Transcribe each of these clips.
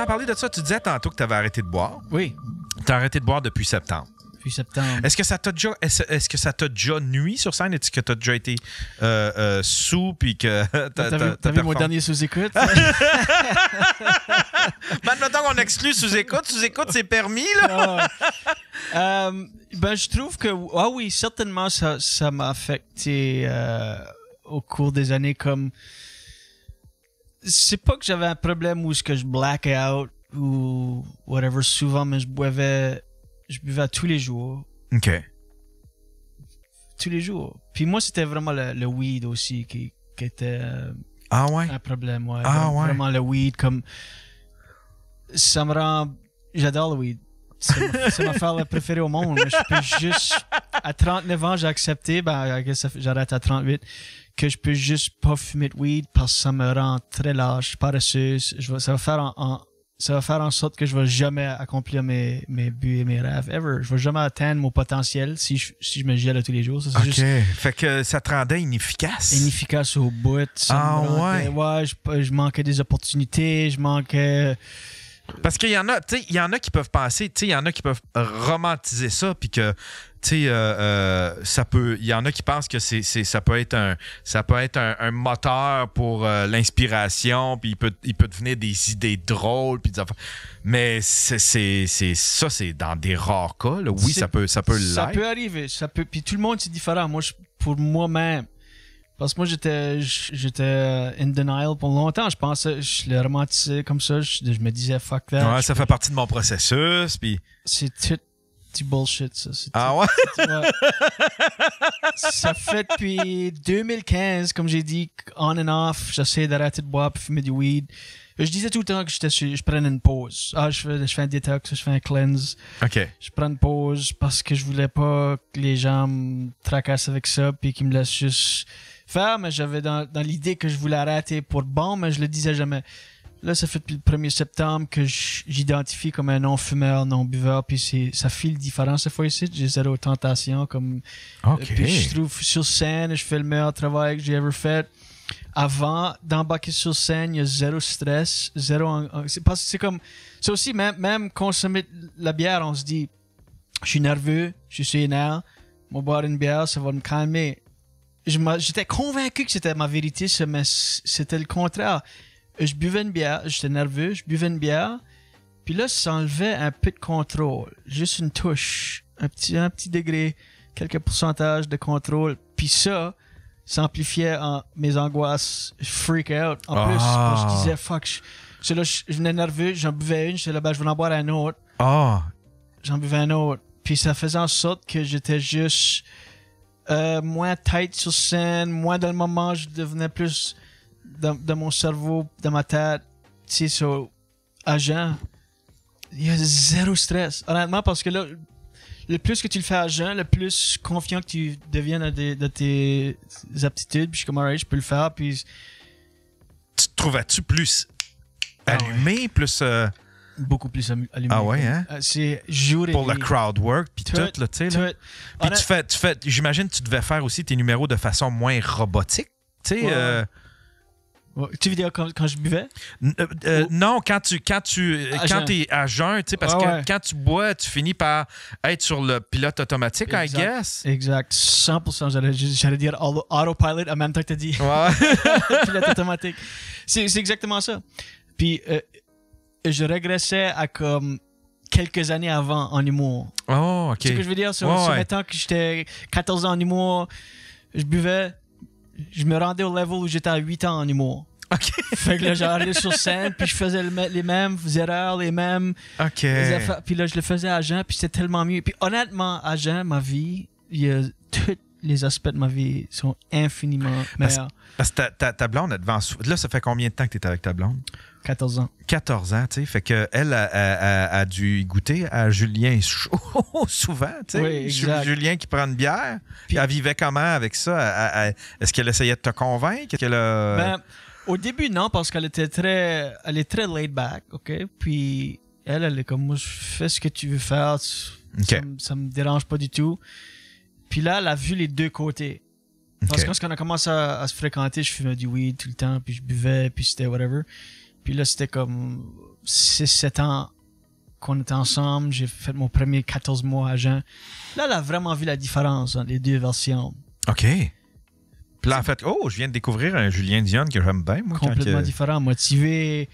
as parlé de ça? Tu disais tantôt que tu avais arrêté de boire. Oui. Tu as arrêté de boire depuis septembre. Depuis septembre. Est-ce que ça t'a déjà nuit sur scène? Est-ce que tu as déjà été sous puis que T'as vu mon dernier sous-écoute? Maintenant qu'on exclut sous-écoute, c'est permis, là? Ben, je trouve que... Ah oui, certainement, ça m'a affecté au cours des années comme... C'est pas que j'avais un problème où je blackais out ou whatever souvent, mais je buvais tous les jours. OK. Tous les jours. Puis moi, c'était vraiment le weed aussi qui était un problème. Ouais. Vraiment le weed, comme... Ça me rend... J'adore le weed. C'est ma affaire préférée au monde. Mais je peux juste... À 39 ans, j'ai accepté, j'arrête à 38, que je peux juste pas fumer de weed parce que ça me rend très lâche, paresseux. Ça va faire en sorte que je vais jamais accomplir mes buts et mes rêves, ever. Je vais jamais atteindre mon potentiel si je me gèle tous les jours. Ça, c'est juste fait que ça te rendait inefficace. Inefficace au bout. Ouais, je manquais des opportunités, je manquais... Parce qu'il y en a, il y en a qui peuvent penser, il y en a qui peuvent romantiser ça, puis que, ça peut, il y en a qui pensent que ça peut être un moteur pour l'inspiration, puis il peut devenir des idées drôles, puis des affaires. Mais c'est dans des rares cas, là. Oui, ça peut l'être. Ça peut arriver, puis tout le monde c'est différent. Moi, pour moi-même. Parce que moi, j'étais in denial pour longtemps. Je l'ai romantisé comme ça. Je me disais, fuck that. Ouais, ça fait partie de mon processus. Puis... C'est tout du bullshit, ça. Ouais? Ça fait depuis 2015, comme j'ai dit, on and off. J'essaie d'arrêter de boire et fumer du weed. Je disais tout le temps que je prenais une pause. Je fais un détox, je fais un cleanse. OK. Je prends une pause parce que je voulais pas que les gens me tracassent avec ça puis qu'ils me laissent juste... faire, mais j'avais dans l'idée que je voulais arrêter pour bon, mais je le disais jamais. Là, ça fait depuis le 1er septembre que j'identifie comme un non-fumeur, non-buveur, puis ça file différent cette fois ici. J'ai zéro tentation, comme... OK. Puis je trouve sur scène, je fais le meilleur travail que j'ai ever fait. Avant d'embarquer sur scène, il y a zéro stress, c'est comme... C'est aussi, même consommer la bière, on se dit, je suis nerveux, je suis énervé, moi boire une bière, ça va me calmer. J'étais convaincu que c'était ma vérité, mais c'était le contraire. Je buvais une bière, j'étais nerveux, je buvais une bière, puis là, ça enlevait un peu de contrôle, juste une touche, un petit degré, quelques pourcentages de contrôle, puis ça amplifiait mes angoisses, freak out. En plus, je disais, fuck, je venais nerveux, j'en buvais une, j'étais là, je vais en boire un autre. J'en buvais un autre, puis ça faisait en sorte que j'étais juste... moins tight sur scène, moins dans le moment, je devenais plus dans mon cerveau, dans ma tête, tu sais, agent. Il y a zéro stress, honnêtement, parce que là, le plus que tu le fais agent, le plus confiant que tu deviens de tes aptitudes, puis je suis comme, alright, je peux le faire, puis... Tu te trouvais-tu plus allumé, plus... Beaucoup plus allumé. Ah ouais, hein? C'est jour et pour nuit. le crowd work, puis tout, là, tu sais. Là. Puis tu fais, j'imagine que tu devais faire aussi tes numéros de façon moins robotique, tu sais. Ouais. Tu veux dire quand je buvais? Non, quand t'es à jeun, tu sais, parce que quand tu bois, tu finis par être sur le pilote automatique, I guess. Exact, 100%. J'allais dire autopilot en même temps que t'as dit. Ouais. Pilote automatique. C'est exactement ça. Puis... je régressais à comme quelques années avant en humour. Oh, OK. Tu sais ce que je veux dire? Mettons que j'étais 14 ans en humour, je buvais, je me rendais au level où j'étais à 8 ans en humour. OK. Fait que là, j'arrivais sur scène, puis je faisais les mêmes erreurs, les mêmes... OK. Puis là, je le faisais à jeun, puis c'était tellement mieux. Puis honnêtement, à jeun, ma vie, il y a tous les aspects de ma vie sont infiniment meilleurs. Parce que ta blonde, elle devant... Là, ça fait combien de temps que tu es avec ta blonde? 14 ans. 14 ans, tu sais. Fait qu'elle a dû goûter à Julien chaud souvent, tu sais. Oui, exact. Julien qui prend une bière. Puis elle vivait comment avec ça? Est-ce qu'elle essayait de te convaincre? Au début, non, parce qu'elle est très laid back, OK? Puis elle est comme, moi, je fais ce que tu veux faire. Ça me dérange pas du tout. Puis là, elle a vu les deux côtés. Parce que quand on a commencé à se fréquenter, je fumais du weed tout le temps, puis je buvais, puis c'était whatever. Puis là, c'était comme... 6-7 ans qu'on était ensemble. J'ai fait mon premier 14 mois agent. Là, elle a vraiment vu la différence entre les deux versions. OK. Puis là, en fait, je viens de découvrir un Julien Dionne que j'aime bien, moi. Complètement différent, motivé,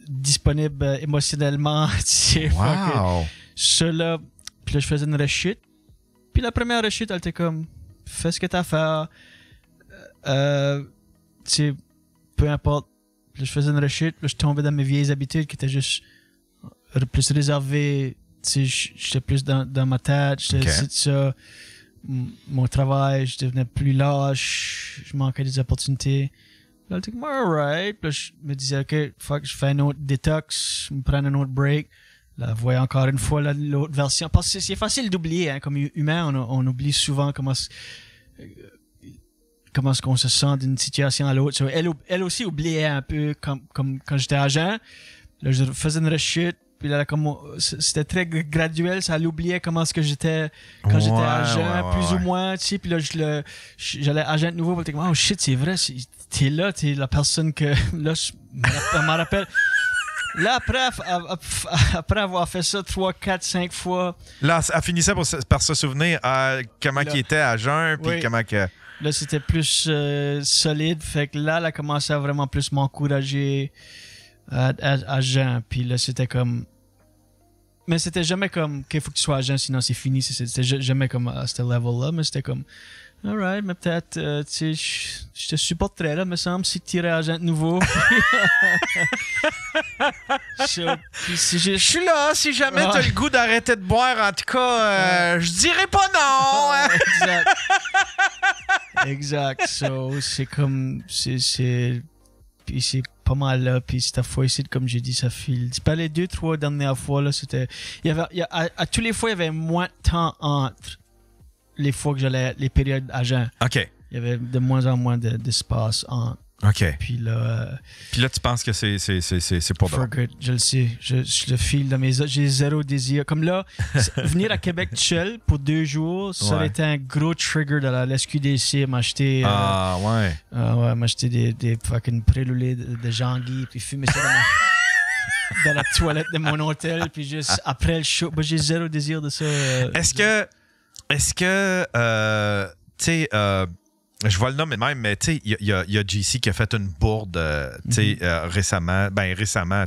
disponible émotionnellement. Tu sais, Wow! Cela, puis là, je faisais une rechute. Puis la première rechute, elle était comme, fais ce que t'as à faire. Tu sais, peu importe. Puis là, je faisais une rechute, puis là, je tombais dans mes vieilles habitudes qui étaient juste plus réservées. Tu sais, j'étais plus dans ma tête, j'étais ça. Mon travail, je devenais plus lâche, je manquais des opportunités. Là, j'étais comme, alright. Puis là, je me disais, OK, fuck, je fais un autre détox, je me prends un autre break. Là, voyez encore une fois l'autre version. Parce que c'est facile d'oublier, hein, comme humain, on oublie souvent comment est-ce qu'on se sent d'une situation à l'autre. So, elle aussi oubliait un peu comme quand j'étais agent. Là, je faisais une rechute. Puis là, c'était très graduel, ça l'oubliait comment est-ce que j'étais quand j'étais agent, plus ou moins, tu sais. Puis là, j'allais agent de nouveau, puis j'étais comme, oh shit, c'est vrai, t'es là, t'es la personne que, là, je me rappelle. Là, après avoir fait ça 3, 4, 5 fois. Là, elle finissait par se souvenir à comment il était à jeun, puis comment que... Là, c'était plus solide, fait que là, elle a commencé à vraiment plus m'encourager à jeun, puis là, c'était comme... Mais c'était jamais comme qu'il faut que tu sois agent, sinon c'est fini. C'était jamais comme à ce level-là, mais c'était comme... Alright, mais peut-être, tu sais, je te supporterais, là, me semble, si tu irais agent de nouveau. Je suis là, si jamais t'as le goût d'arrêter de boire, en tout cas, je dirais pas non. Exact. So, c'est comme, puis c'est pas mal là, puis cette fois ici, comme j'ai dit, ça file. C'est pas les 2-3 dernières fois, là, c'était, à tous les fois, il y avait moins de temps entre les fois que j'allais, les périodes agent. OK. Il y avait de moins en moins d'espace entre. OK. Puis là, tu penses que c'est pour for good, je le sais. Je le file dans j'ai zéro désir. Comme là, venir à Québec tout seul pour 2 jours, ça aurait été un gros trigger de la SQDC, m'acheter m'acheter des fucking prélulés de Jean-Guy, puis fumer ça dans la toilette de mon hôtel, puis juste après le show, j'ai zéro désir de ça. Est-ce que tu sais, je vois le nom même, mais tu sais, il y a JC qui a fait une bourde récemment, tu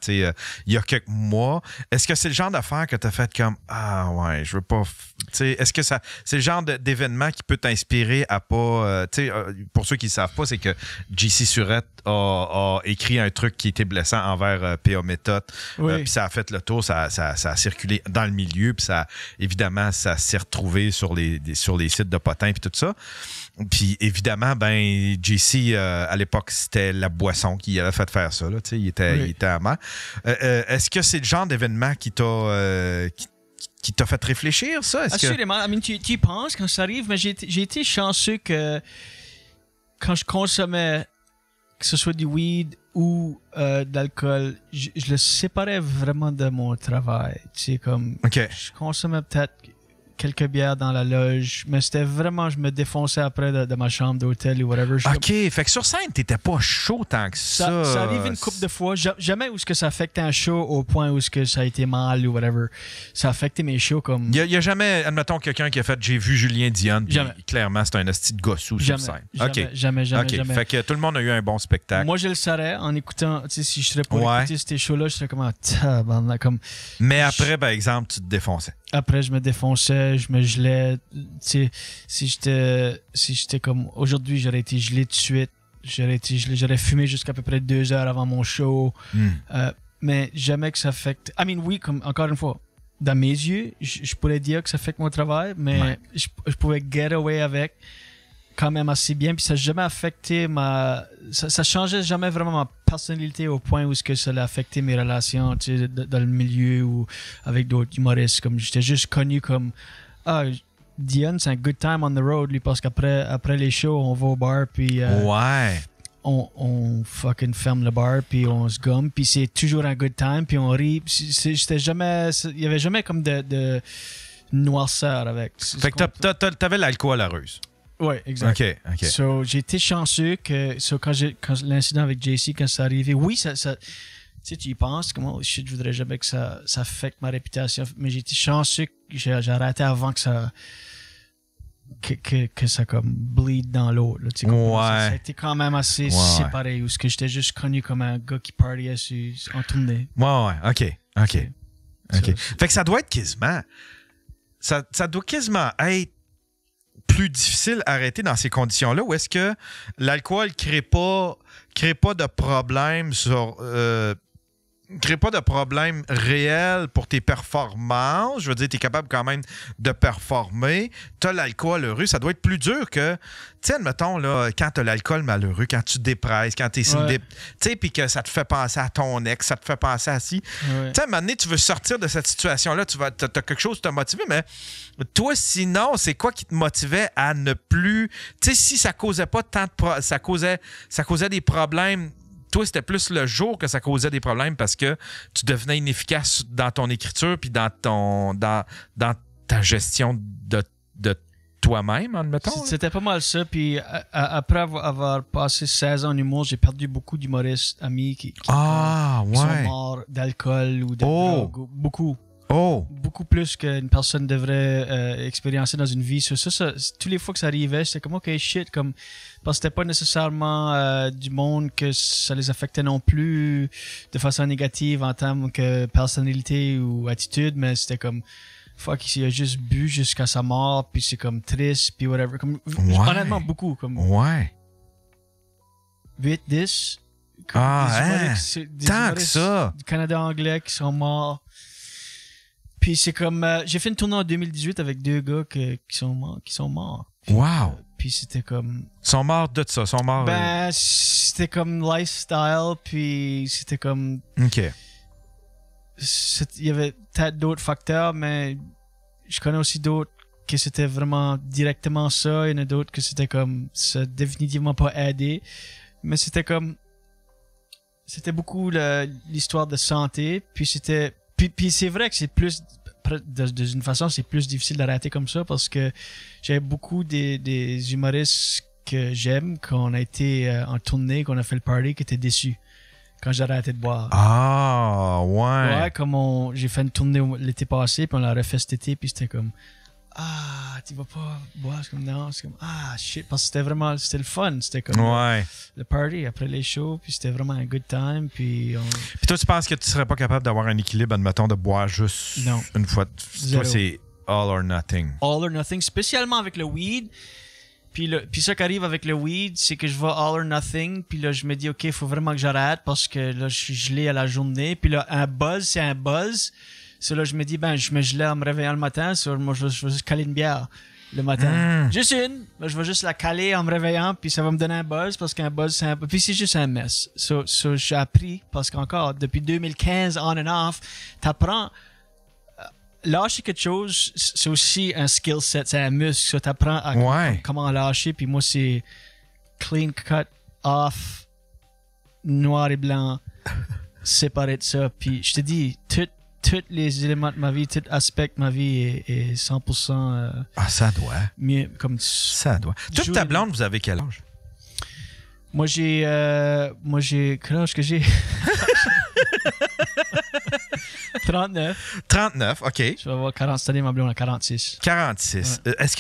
sais, il y a quelques mois. Est-ce que c'est le genre d'affaire que tu as fait comme, je veux pas, tu sais, est-ce que c'est le genre d'événement qui peut t'inspirer à pas, tu sais, pour ceux qui ne savent pas, c'est que JC Surette a écrit un truc qui était blessant envers P.A. Méthode, puis ça a fait le tour, ça a circulé dans le milieu, puis évidemment, ça s'est retrouvé sur les sites de potins puis tout ça. Puis évidemment, JC, à l'époque, c'était la boisson qui avait fait faire ça. Là, il était amant. Est-ce que c'est le genre d'événement qui t'a fait réfléchir, ça? Assurément. Tu y penses quand ça arrive, mais j'ai été chanceux que quand je consommais, que ce soit du weed ou de l'alcool, je le séparais vraiment de mon travail. Comme je consommais peut-être quelques bières dans la loge, mais c'était vraiment, je me défonçais après de ma chambre d'hôtel ou whatever. Fait que sur scène, t'étais pas chaud tant que ça. Ça arrive une couple de fois. Jamais où ce que ça affectait un show au point où ce que ça a été mal ou whatever. Ça a affecté mes shows comme... Il y a jamais, admettons, quelqu'un qui a fait « J'ai vu Julien Dionne », clairement, c'est un hostie de gossou sur scène. Jamais. Fait que tout le monde a eu un bon spectacle. Moi, je le saurais en écoutant, tu sais, si je serais pour écouter ces shows-là, je serais comme... Mais après, par exemple, tu te défonçais. Après, je me défonçais, je me gelais. Tu sais, si j'étais comme... Aujourd'hui, j'aurais été gelé tout de suite. J'aurais fumé jusqu'à peu près 2 heures avant mon show. Mais jamais que ça affecte... oui, comme encore une fois, dans mes yeux, je pourrais dire que ça affecte mon travail, mais je pouvais get away avec quand même assez bien. Puis ça n'a jamais affecté ça changeait jamais vraiment ma personnalité au point où ce que ça a affecté mes relations, tu sais, dans le milieu ou avec d'autres humoristes. Comme j'étais juste connu comme Dion, c'est un good time on the road, lui, parce qu'après les shows, on va au bar, puis on fucking ferme le bar, puis on se gomme, puis c'est toujours un good time, puis on rit. C'était jamais, il y avait jamais comme de noirceur avec. Fait que t'avais l'alcool à ruse. Oui, exact. OK. So, j'ai été chanceux que quand l'incident avec JC, quand ça arrivé, oui, ça sais, tu y penses, comme, oh shit, je voudrais jamais que ça affecte ma réputation. Mais j'ai été chanceux que j'ai arrêté avant que ça. Que ça comme bleed dans l'eau. Là, tu sais, Ouais. ça a été quand même assez séparé. Ou ce que j'étais juste connu comme un gars qui partiait en tournée. Ouais, OK. Ça. Fait que ça doit être quasiment. Ça doit quasiment être plus difficile à arrêter dans ces conditions-là, ou est-ce que l'alcool crée pas de problème crée pas de problème réel pour tes performances. Je veux dire, tu es capable quand même de performer. Tu as l'alcool heureux. Ça doit être plus dur que, tu sais, admettons, là, quand tu as l'alcool malheureux, quand tu te dépresses, quand tu es tu sais, puis que ça te fait penser à ton ex, ça te fait penser à ci. Tu sais, à un moment donné, tu veux sortir de cette situation-là, tu as quelque chose qui t'a motivé, mais toi, sinon, c'est quoi qui te motivait à ne plus... Tu sais, si ça causait pas tant de... ça causait des problèmes. Toi, c'était plus le jour que ça causait des problèmes parce que tu devenais inefficace dans ton écriture puis dans ta gestion de toi-même, admettons. C'était pas mal ça. Puis après avoir passé 16 ans en humour, j'ai perdu beaucoup d'humoristes amis qui sont morts d'alcool ou de drogue. Beaucoup. Beaucoup plus qu'une personne devrait expériencer dans une vie. Ça, tous les fois que ça arrivait, c'était comme, OK, shit, comme, parce que c'était pas nécessairement du monde que ça les affectait non plus de façon négative en termes que personnalité ou attitude, mais c'était comme, fuck, il a juste bu jusqu'à sa mort, puis c'est comme triste, puis whatever. Comme, honnêtement, beaucoup. Comme, 8, 10. Tant que ça! Du Canada anglais qui sont morts. Puis c'est comme j'ai fait une tournée en 2018 avec 2 gars qui sont morts. Puis, wow. Puis c'était comme ils sont morts de ça, sont morts. Ben c'était comme lifestyle, puis c'était comme OK. Il y avait peut-être d'autres facteurs, mais je connais aussi d'autres que c'était vraiment directement ça, il y en a d'autres que c'était comme ça a définitivement pas aidé, mais c'était beaucoup l'histoire de santé, puis c'était Puis c'est vrai que c'est plus, d'une façon, c'est plus difficile d'arrêter comme ça parce que j'avais beaucoup des humoristes que j'aime, qu'on a été en tournée, qu'on a fait le party, qui étaient déçus quand j'ai arrêté de boire. Ah, ouais. Ouais, comme j'ai fait une tournée l'été passé, puis on l'a refait cet été, puis c'était comme, tu vas pas boire, c'est comme, non, c'est comme, shit, parce que c'était le fun, c'était comme le party après les shows, puis c'était vraiment un good time, puis toi, tu penses que tu serais pas capable d'avoir un équilibre, admettons, de boire juste une fois? Toi, c'est all or nothing. All or nothing, spécialement avec le weed. Puis ça qui arrive avec le weed, c'est que je vais all or nothing, puis là, je me dis, OK, il faut vraiment que j'arrête parce que là, je suis gelé à la journée, puis là, un buzz, c'est un buzz. So là, je me dis, je me gelais en me réveillant le matin, moi, je vais juste caler une bière le matin. Juste une, je vais juste la caler en me réveillant, puis ça va me donner un buzz, parce qu'un buzz, c'est puis c'est juste un mess. So j'ai appris, parce qu'encore, depuis 2015, on and off, t'apprends, lâcher quelque chose, c'est aussi un skill set, c'est un muscle, so t'apprends comment lâcher, puis moi, c'est clean cut, off, noir et blanc, séparé de ça, puis je te dis, tous les éléments de ma vie, tout aspect de ma vie est 100% ça doit. Mieux, comme ça doit. Toute ta blonde, vous avez quel âge? Moi, j'ai quel âge que j'ai? 39. 39, OK. Je vais avoir 40 cette année, ma blonde a 46. 46. Ouais. Est-ce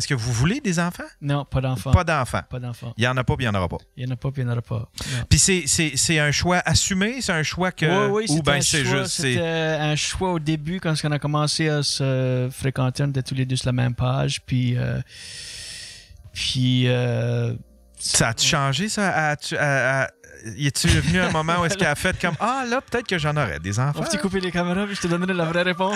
que vous voulez des enfants? Non, pas d'enfants. Pas d'enfants. Pas d'enfants. Il n'y en a pas, puis il n'y en aura pas. Il n'y en a pas, puis il n'y en aura pas. Puis c'est un choix assumé? C'est un choix que... Oui, c'était un choix au début, quand on a commencé à se fréquenter, on était tous les deux sur la même page, puis ça a-tu changé, ça? Y est-tu venu un moment où est-ce qu'elle a fait comme là, peut-être que j'en aurais des enfants? On peut couper les caméras puis je te donnerai la vraie réponse?